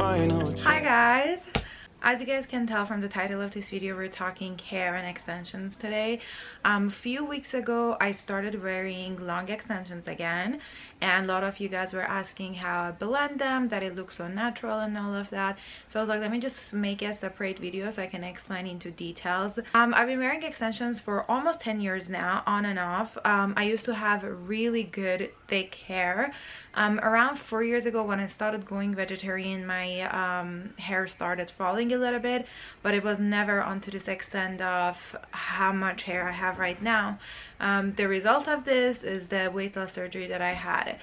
final. Hi guys, as you guys can tell from the title of this video, we're talking hair and extensions today. A few weeks ago I started wearing long extensions again, and a lot of you guys were asking how I blend them, that it looks so natural and all of that. So I was like, let me just make a separate video so I can explain into details. I've been wearing extensions for almost 10 years now, on and off. I used to have really good thick hair. Around 4 years ago, when I started going vegetarian, my hair started falling a little bit, but it was never onto this extent of how much hair I have right now. The result of this is the weight loss surgery that I had.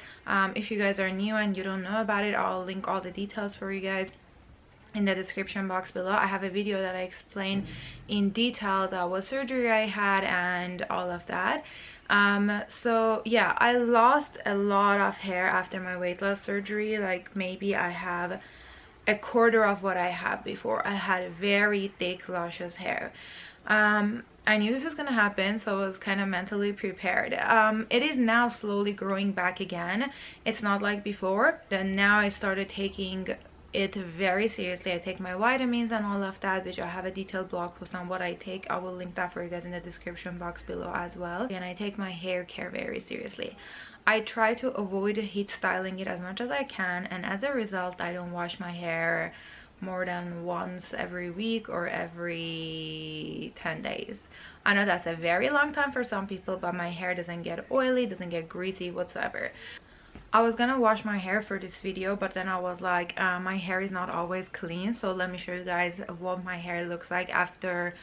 If you guys are new and you don't know about it, I'll link all the details for you guys in the description box below. I have a video that I explain in details what surgery I had and all of that. So yeah, I lost a lot of hair after my weight loss surgery. Like, maybe I have a quarter of what I had before. I had very thick luscious hair. I knew this was gonna happen, so I was kind of mentally prepared. It is now slowly growing back again. It's not like before. Then now I started taking it very seriously. I take my vitamins and all of that, which I have a detailed blog post on what I take. I will link that for you guys in the description box below as well. And I take my hair care very seriously. I try to avoid heat styling it as much as I can, and as a result I don't wash my hair more than once every week or every 10 days. I know that's a very long time for some people, but my hair doesn't get oily, doesn't get greasy whatsoever. I was gonna wash my hair for this video, but then I was like, my hair is not always clean, so let me show you guys what my hair looks like after.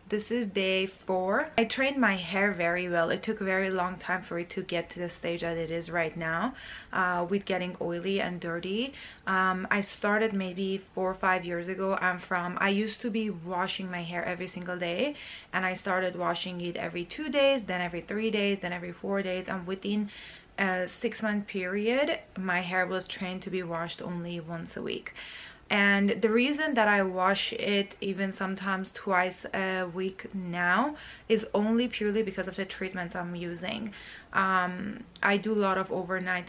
This is day 4. I trained my hair very well. It took a very long time for it to get to the stage that it is right now, with getting oily and dirty. I started maybe 4 or 5 years ago. I used to be washing my hair every single day, and I started washing it every 2 days, then every 3 days, then every 4 days, and within a 6-month period my hair was trained to be washed only once a week. And the reason that I wash it even sometimes twice a week now is only purely because of the treatments I'm using. I do a lot of overnight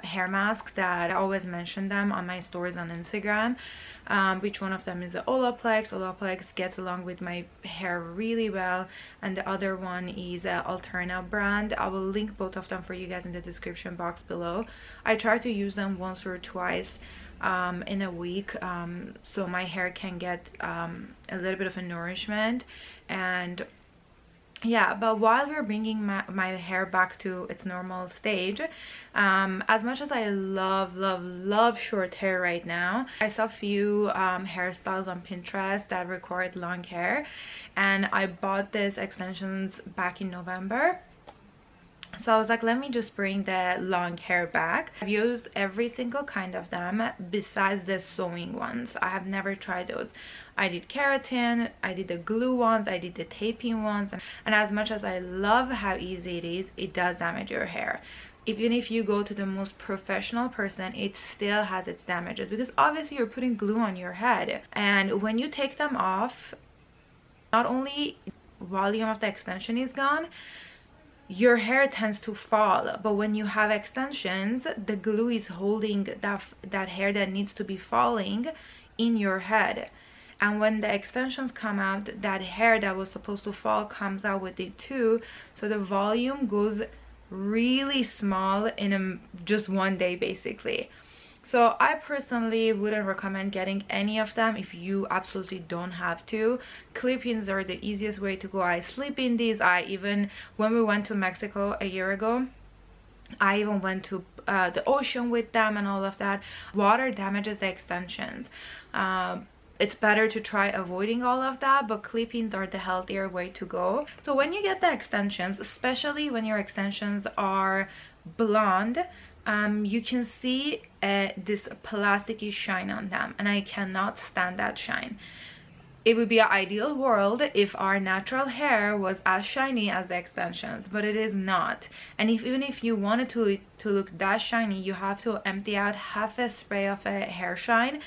hair masks that I always mention them on my stories on Instagram. Which one of them is the Olaplex. Olaplex gets along with my hair really well, and the other one is Alterna brand. I will link both of them for you guys in the description box below. I try to use them once or twice in a week, so my hair can get a little bit of a nourishment. And yeah, but while we're bringing my hair back to its normal stage, as much as I love short hair right now, I saw a few hairstyles on Pinterest that required long hair, and I bought these extensions back in November. So I was like, let me just bring the long hair back. I've used every single kind of them besides the sewing ones. I have never tried those. I did keratin, I did the glue ones, I did the taping ones, and as much as I love how easy it is, it does damage your hair. Even if you go to the most professional person, it still has its damages, because obviously you're putting glue on your head, and when you take them off, not only volume of the extension is gone, your hair tends to fall. But when you have extensions, the glue is holding that hair that needs to be falling in your head, and when the extensions come out, that hair that was supposed to fall comes out with it too, so the volume goes really small in just one day basically. So I personally wouldn't recommend getting any of them if you absolutely don't have to. Clip-ins are the easiest way to go. I sleep in these. When we went to Mexico a year ago, I even went to the ocean with them and all of that. Water damages the extensions. It's better to try avoiding all of that, but clip-ins are the healthier way to go. So when you get the extensions, especially when your extensions are blonde, you can see this plasticky shine on them, and I cannot stand that shine. It would be an ideal world if our natural hair was as shiny as the extensions, but it is not. And even if you wanted to look that shiny, you have to empty out half a spray of a hair shine,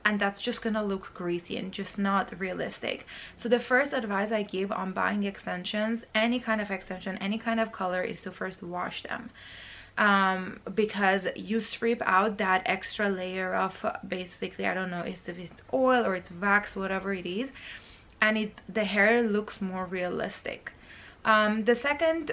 and that's just gonna look greasy and just not realistic. So the first advice I give on buying extensions, any kind of extension, any kind of color, is to first wash them. because you strip out that extra layer of basically, I don't know if it's oil or it's wax, whatever it is, and the hair looks more realistic. The second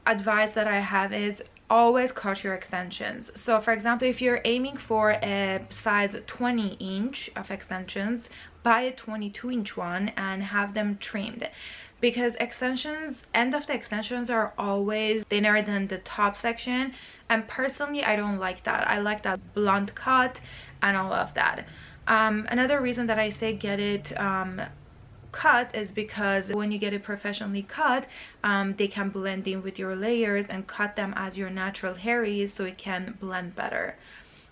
advice that I have is always cut your extensions. So for example, if you're aiming for a size 20-inch of extensions, buy a 22-inch one and have them trimmed, because end of the extensions are always thinner than the top section, and personally I don't like that. I like that blunt cut and all of that. Another reason that I say get it cut is because when you get it professionally cut, they can blend in with your layers, and cut them as your natural hair is, so it can blend better.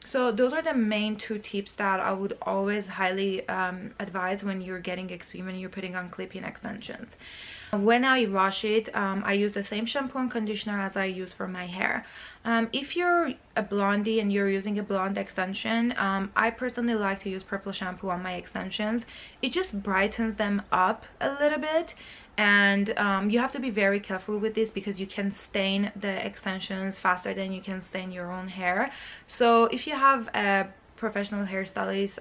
So those are the main two tips that I would always highly advise when you're getting extreme and you're putting on clip-in extensions. When I wash it, I use the same shampoo and conditioner as I use for my hair. If you're a blondie and you're using a blonde extension, I personally like to use purple shampoo on my extensions. It just brightens them up a little bit, and you have to be very careful with this because you can stain the extensions faster than you can stain your own hair. So if you have a professional hairstylist,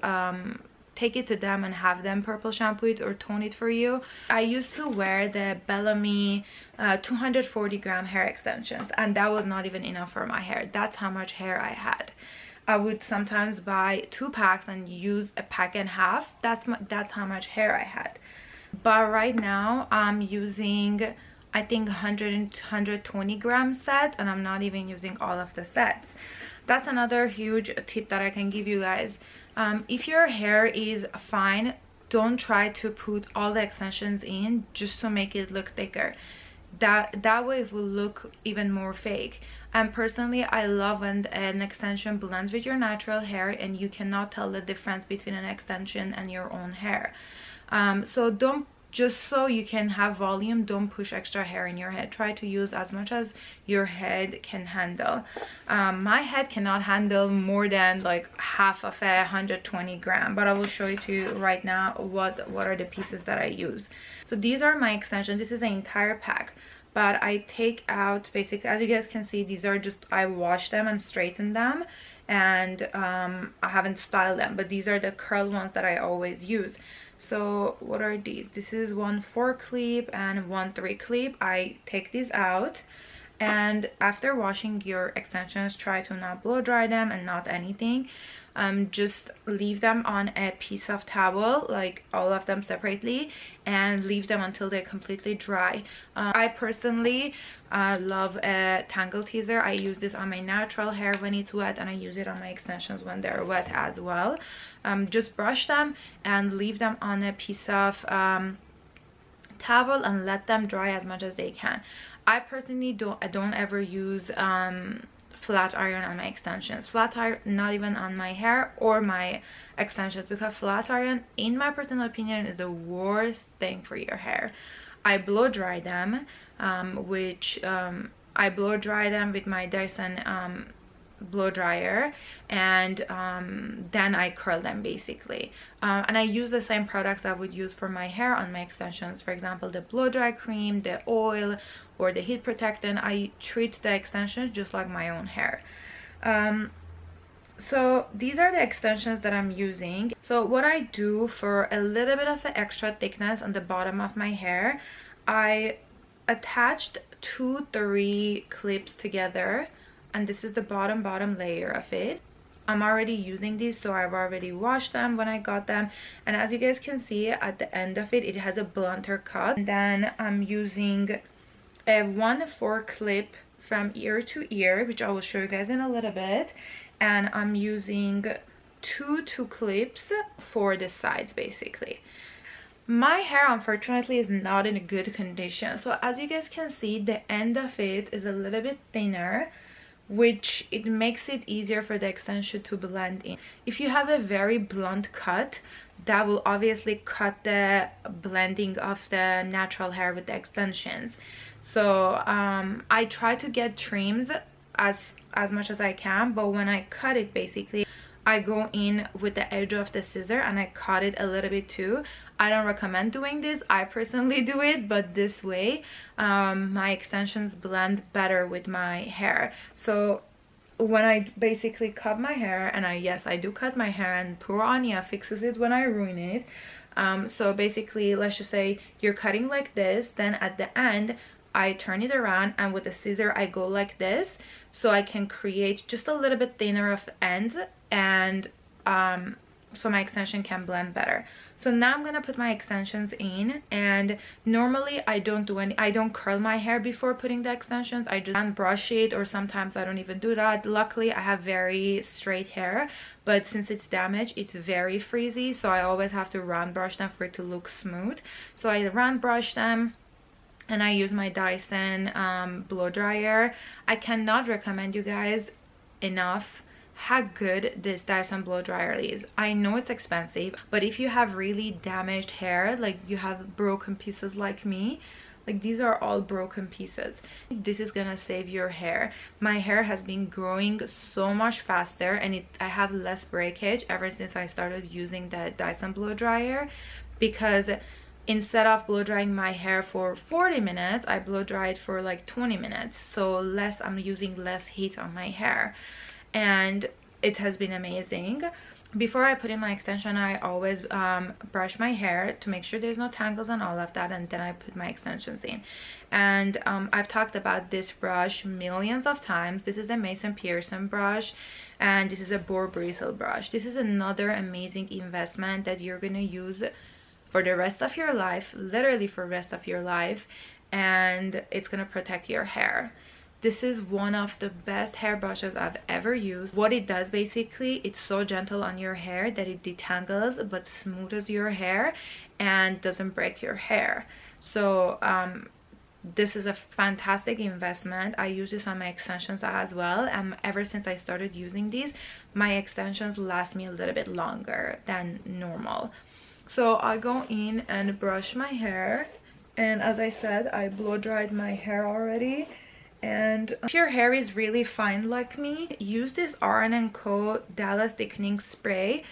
take it to them and have them purple shampoo it or tone it for you. I used to wear the Bellamy 240-gram hair extensions, and that was not even enough for my hair. That's how much hair I had. I would sometimes buy 2 packs and use a pack and a half. That's how much hair I had. But right now I'm using, I think, 120-gram set, and I'm not even using all of the sets. That's another huge tip that I can give you guys. If your hair is fine, don't try to put all the extensions in just to make it look thicker. That way it will look even more fake. And personally, I love when an extension blends with your natural hair and you cannot tell the difference between an extension and your own hair. So don't, just so you can have volume, don't push extra hair in your head. Try to use as much as your head can handle. My head cannot handle more than like half of 120 gram, but I will show it to you right now what are the pieces that I use. So these are my extensions. This is an entire pack, but I take out, basically, as you guys can see, these are just, I wash them and straighten them, and I haven't styled them, but these are the curl ones that I always use. So what are these? This is 1 4 clip and 1 3 clip. I take these out, and after washing your extensions, try to not blow dry them and not anything. Just leave them on a piece of towel, like all of them separately, and leave them until they're completely dry. I personally love a tangle teaser. I use this on my natural hair when it's wet, and I use it on my extensions when they're wet as well. Just brush them and leave them on a piece of towel and let them dry as much as they can. I personally don't ever use flat iron on my extensions. Flat iron, not even on my hair or my extensions, because flat iron, in my personal opinion, is the worst thing for your hair. I blow dry them, I blow dry them with my Dyson blow dryer, and then I curl them basically, and I use the same products I would use for my hair on my extensions. For example, the blow dry cream, the oil, or the heat protectant. I treat the extensions just like my own hair. So these are the extensions that I'm using. So what I do for a little bit of an extra thickness on the bottom of my hair, I attached 2-3 clips together, and this is the bottom layer of it. I'm already using these, so I've already washed them when I got them, and as you guys can see at the end of it, it has a blunter cut. And then I'm using a 1 4 clip from ear to ear, which I will show you guys in a little bit, and I'm using 2 clips for the sides basically. My hair, unfortunately, is not in a good condition, so as you guys can see, the end of it is a little bit thinner, which it makes it easier for the extension to blend in. If you have a very blunt cut, that will obviously cut the blending of the natural hair with the extensions. So I try to get trims as much as I can, but when I cut it, basically I go in with the edge of the scissor and I cut it a little bit too. I don't recommend doing this. I personally do it, but this way my extensions blend better with my hair. So when I basically cut my hair, and yes, I do cut my hair, and poor Anya fixes it when I ruin it. So basically, let's just say you're cutting like this, then at the end I turn it around, and with a scissor I go like this, so I can create just a little bit thinner of ends, and so my extension can blend better. So now I'm gonna put my extensions in, and normally I don't curl my hair before putting the extensions. I just brush it, or sometimes I don't even do that. Luckily I have very straight hair, but since it's damaged, it's very frizzy, so I always have to round brush them for it to look smooth. So I round brush them, and I use my Dyson blow dryer. I cannot recommend you guys enough how good this Dyson blow dryer is. I know it's expensive, but if you have really damaged hair, like you have broken pieces like me, like these are all broken pieces, this is gonna save your hair. My hair has been growing so much faster, and I have less breakage ever since I started using the Dyson blow dryer, because instead of blow drying my hair for 40 minutes, I blow dry it for like 20 minutes, so I'm using less heat on my hair, and it has been amazing. Before I put in my extension, I always brush my hair to make sure there's no tangles and all of that, and then I put my extensions in. And I've talked about this brush millions of times. This is a Mason Pearson brush, and this is a boar bristle brush. This is another amazing investment that you're gonna use for the rest of your life, literally for the rest of your life, and it's gonna protect your hair. This is one of the best hair brushes I've ever used. What it does, basically, it's so gentle on your hair that it detangles but smooths your hair and doesn't break your hair. So this is a fantastic investment. I use this on my extensions as well, and ever since I started using these, my extensions last me a little bit longer than normal. So I go in and brush my hair, and as I said, I blow dried my hair already. And if your hair is really fine like me, use this r+co Dallas thickening spray.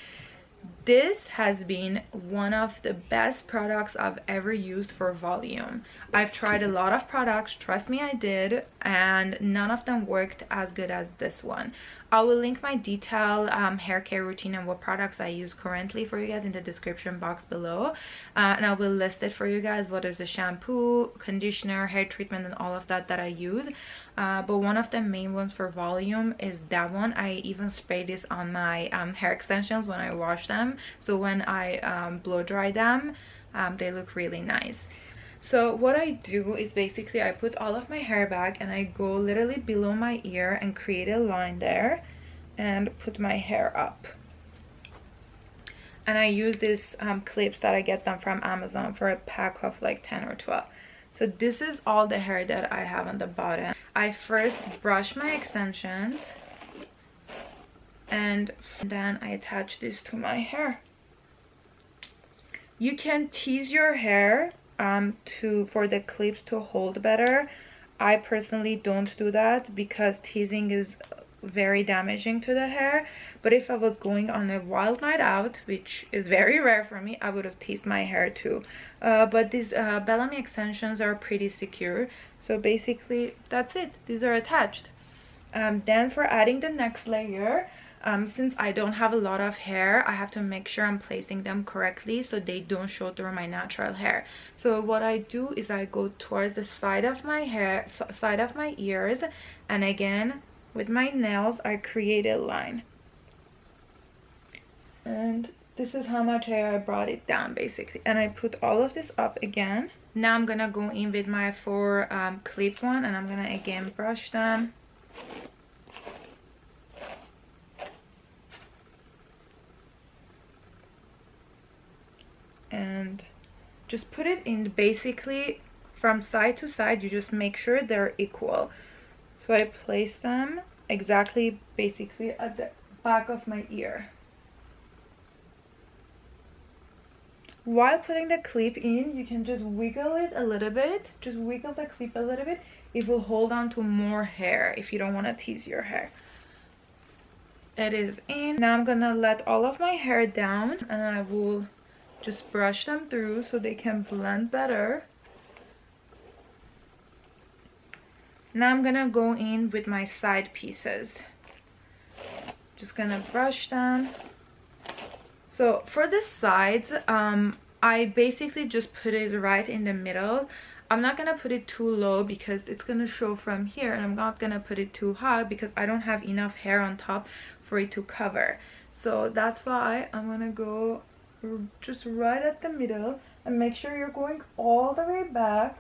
This has been one of the best products I've ever used for volume. I've tried a lot of products, trust me I did, and none of them worked as good as this one. I will link my detailed hair care routine and what products I use currently for you guys in the description box below, and I will list it for you guys, what is the shampoo, conditioner, hair treatment, and all of that I use. But one of the main ones for volume is that one. I even spray this on my hair extensions when I wash them, so when I blow dry them, they look really nice. So what I do is basically I put all of my hair back, and I go literally below my ear and create a line there and put my hair up. And I use these clips that I get them from Amazon for a pack of like 10 or 12. So this is all the hair that I have on the bottom. I first brush my extensions, and then I attach this to my hair. You can tease your hair for the clips to hold better. I personally don't do that because teasing is very damaging to the hair, but if I was going on a wild night out, which is very rare for me, I would have teased my hair too. But these Bellamy extensions are pretty secure, so basically that's it. These are attached. Then for adding the next layer, since I don't have a lot of hair, I have to make sure I'm placing them correctly so they don't show through my natural hair. So what I do is I go towards the side of my hair, side of my ears, and again with my nails I create a line. And this is how much hair I brought it down basically, and I put all of this up again. Now I'm gonna go in with my 4 clip one, and I'm gonna again brush them. And just put it in basically from side to side. You just make sure they're equal. So I place them exactly basically at the back of my ear. While putting the clip in, you can just wiggle it a little bit. Just wiggle the clip a little bit. It will hold on to more hair if you don't want to tease your hair. It is in. Now I'm gonna let all of my hair down, and I will just brush them through so they can blend better. Now I'm gonna go in with my side pieces. Just gonna brush them. So for the sides, I basically just put it right in the middle. I'm not gonna put it too low because it's gonna show from here, and I'm not gonna put it too high because I don't have enough hair on top for it to cover. So that's why I'm gonna go just right at the middle, and make sure you're going all the way back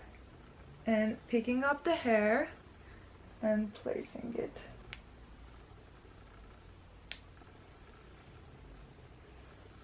and picking up the hair and placing it.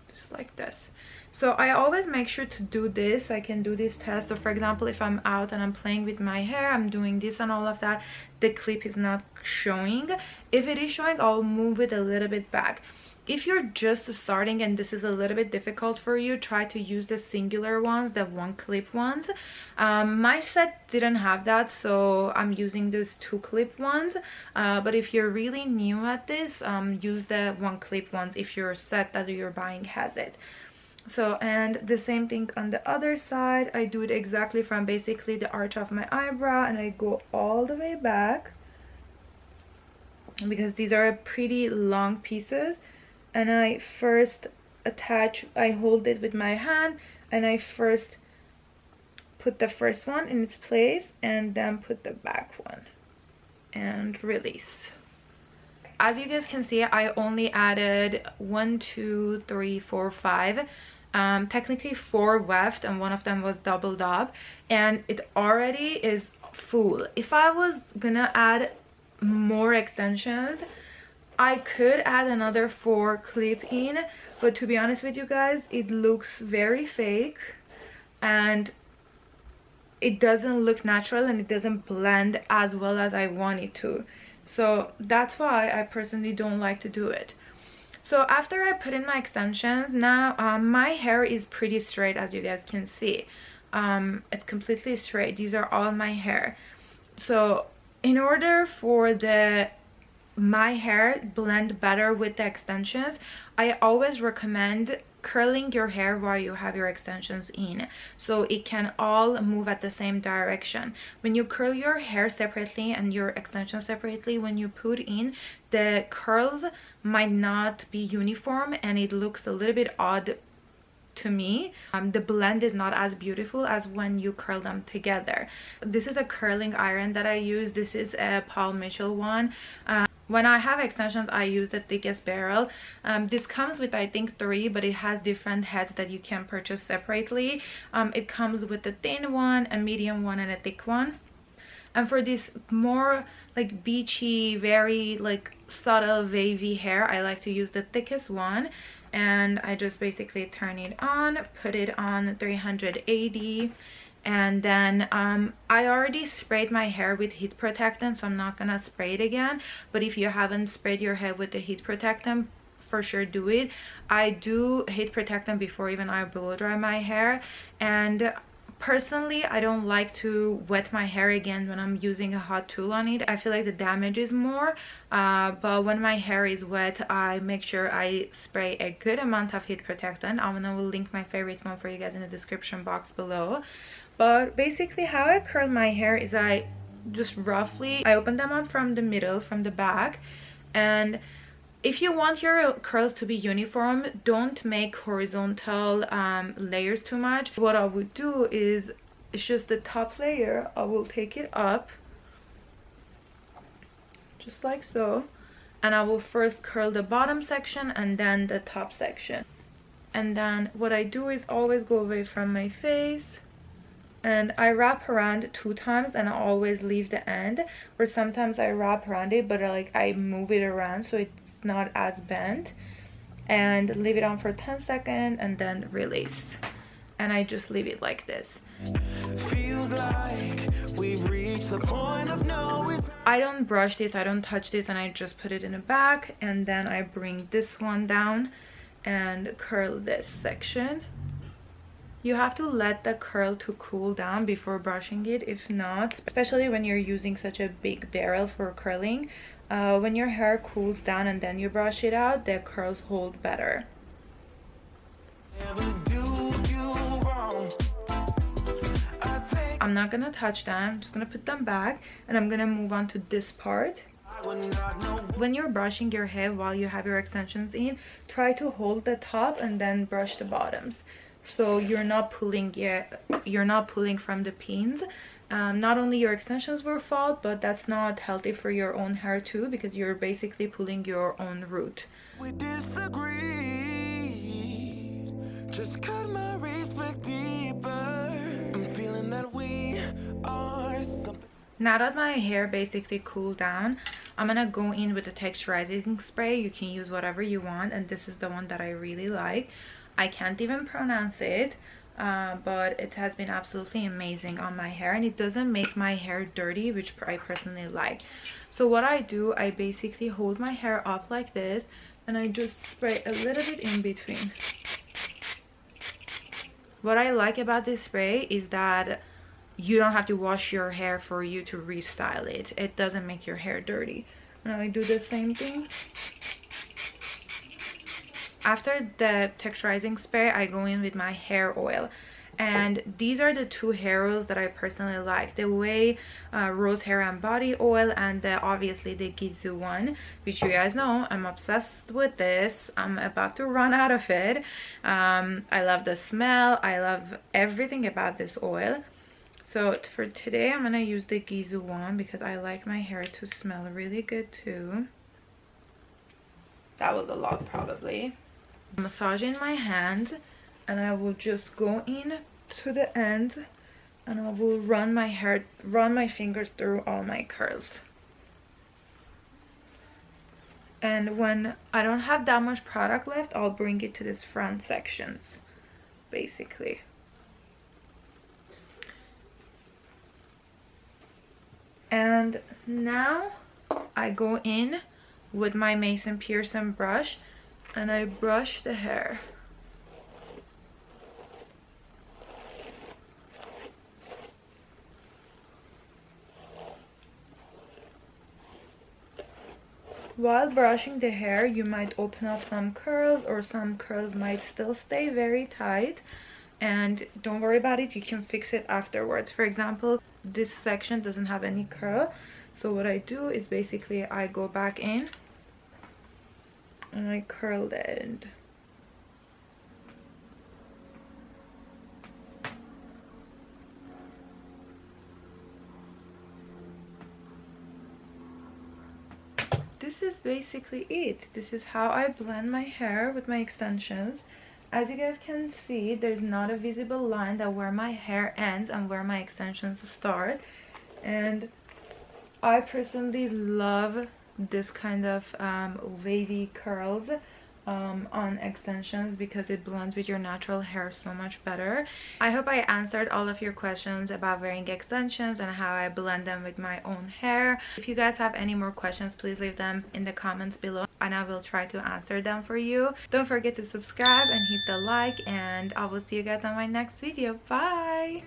Just like this. So I always make sure to do this so I can do this test. So for example, if I'm out and I'm playing with my hair, I'm doing this and all of that, the clip is not showing. If it is showing, I'll move it a little bit back. If you're just starting and this is a little bit difficult for you, try to use the singular ones, the one clip ones. My set didn't have that, so I'm using these 2 clip ones. But if you're really new at this, use the 1 clip ones if your set that you're buying has it. So, and the same thing on the other side. I do it exactly from basically the arch of my eyebrow, and I go all the way back because these are pretty long pieces. And I first attach, I hold it with my hand, and I first put the first one in its place and then put the back one and release. As you guys can see, I only added 1, 2, 3, 4, 5. Technically 4 left, and one of them was doubled up, and it already is full. If I was gonna add more extensions, I could add another 4 clip in, but to be honest with you guys, it looks very fake and it doesn't look natural, and it doesn't blend as well as I want it to. So that's why I personally don't like to do it. So after I put in my extensions, now my hair is pretty straight, as you guys can see. It's completely straight. These are all my hair. So in order for my hair blend better with the extensions, I always recommend curling your hair while you have your extensions in, so it can all move at the same direction. When you curl your hair separately and your extensions separately, when you put in, the curls might not be uniform and it looks a little bit odd to me. The blend is not as beautiful as when you curl them together. This is a curling iron that I use. This is a Paul Mitchell one. When I have extensions, I use the thickest barrel. This comes with, I think, 3, but it has different heads that you can purchase separately. It comes with a thin one, a medium one, and a thick one. And for this more like beachy, very like subtle wavy hair, I like to use the thickest one. And I just basically turn it on, put it on 380, and then I already sprayed my hair with heat protectant, so I'm not gonna spray it again. But if you haven't sprayed your hair with the heat protectant, for sure do it. I do heat protectant before even I blow dry my hair, and personally I don't like to wet my hair again when I'm using a hot tool on it. I feel like the damage is more, but when my hair is wet, I make sure I spray a good amount of heat protectant. I will link my favorite one for you guys in the description box below. But basically how I curl my hair is I just roughly, I open them up from the middle, from the back, and if you want your curls to be uniform, don't make horizontal layers too much. What I would do is, it's just the top layer, I will take it up just like so, and I will first curl the bottom section and then the top section. And then what I do is always go away from my face, and I wrap around 2 times, and I always leave the end, or sometimes I wrap around it but I move it around so it's not as bent, and leave it on for 10 seconds and then release. And I just leave it like this. Feels like we've reached the point of no. I don't brush this, I don't touch this, and I just put it in the back, and then I bring this one down and curl this section. You have to let the curl to cool down before brushing it. If not, especially when you're using such a big barrel for curling, when your hair cools down and then you brush it out, the curls hold better. I'm not gonna touch them, I'm just gonna put them back, and I'm gonna move on to this part. When you're brushing your hair while you have your extensions in, try to hold the top and then brush the bottoms, so you're not pulling from the pins. Not only your extensions will fall, but that's not healthy for your own hair too, because you're basically pulling your own root. We disagreed, just cut my respect deeper. I'm feeling that we are something. Now that my hair basically cooled down, I'm gonna go in with the texturizing spray. You can use whatever you want, and this is the one that I really like. I can't even pronounce it, but it has been absolutely amazing on my hair, and it doesn't make my hair dirty, which I personally like. So what I do, I basically hold my hair up like this, and I just spray a little bit in between. What I like about this spray is that you don't have to wash your hair for you to restyle it. It doesn't make your hair dirty. Now I do the same thing. After the texturizing spray, I go in with my hair oil, and these are the two hair oils that I personally like: the Way Rose Hair and Body Oil, and obviously the Gizu one, which you guys know I'm obsessed with this. I'm about to run out of it. I love the smell. I love everything about this oil. So for today, I'm gonna use the Gizu one because I like my hair to smell really good too. That was a lot probably. Massaging my hands, and I will just go in to the end, and I will run my fingers through all my curls. And when I don't have that much product left, I'll bring it to this front sections basically. And now I go in with my Mason Pearson brush, and I brush the hair. While brushing the hair, you might open up some curls, or some curls might still stay very tight, and don't worry about it, you can fix it afterwards. For example, this section doesn't have any curl, so what I do is basically I go back in and I curl the end. This is basically it. This is how I blend my hair with my extensions. As you guys can see, there's not a visible line that where my hair ends and where my extensions start, and I personally love this kind of wavy curls on extensions because it blends with your natural hair so much better. I hope I answered all of your questions about wearing extensions and how I blend them with my own hair. If you guys have any more questions, please leave them in the comments below and I will try to answer them for you. Don't forget to subscribe and hit the like, and I will see you guys on my next video. Bye.